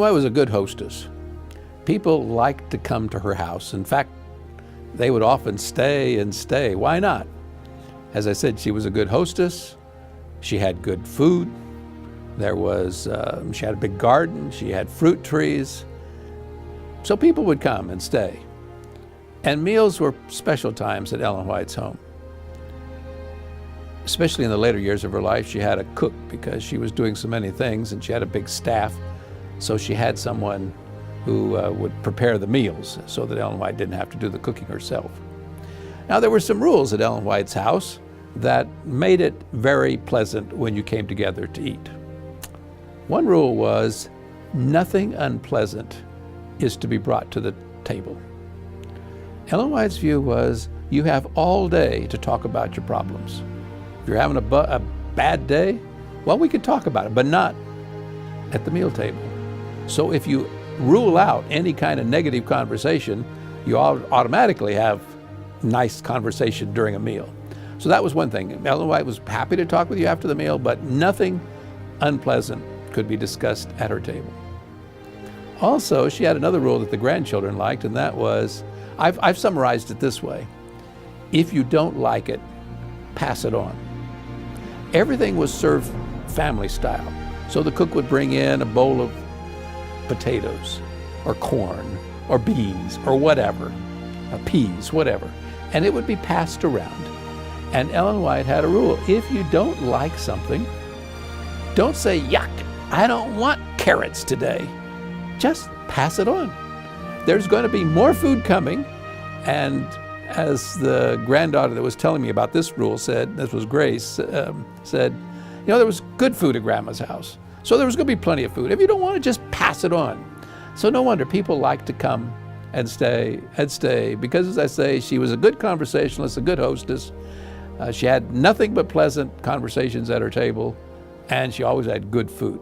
White was a good hostess. People liked to come to her house. In fact, they would often stay and stay. Why not? As I said, she was a good hostess. She had good food. She had a big garden. She had fruit trees. So people would come and stay. And meals were special times at Ellen White's home. Especially in the later years of her life, she had a cook because she was doing so many things and she had a big staff. So she had someone who would prepare the meals so that Ellen White didn't have to do the cooking herself. Now, there were some rules at Ellen White's house that made it very pleasant when you came together to eat. One rule was nothing unpleasant is to be brought to the table. Ellen White's view was you have all day to talk about your problems. If you're having a bad day, well, we could talk about it, but not at the meal table. So if you rule out any kind of negative conversation, you automatically have nice conversation during a meal. So that was one thing. Ellen White was happy to talk with you after the meal, but nothing unpleasant could be discussed at her table. Also, she had another rule that the grandchildren liked, and that was, I've summarized it this way: if you don't like it, pass it on. Everything was served family style. So the cook would bring in a bowl of potatoes or corn or beans or whatever, peas, whatever, and it would be passed around. And Ellen White had a rule: if you don't like something, don't say, yuck, I don't want carrots today. Just pass it on. There's going to be more food coming. And as the granddaughter that was telling me about this rule said, this was Grace, said, there was good food at Grandma's house. So there was going to be plenty of food. If you don't want it, just pass it on. So no wonder people like to come and stay, because, as I say, she was a good conversationalist, a good hostess. She had nothing but pleasant conversations at her table, and she always had good food.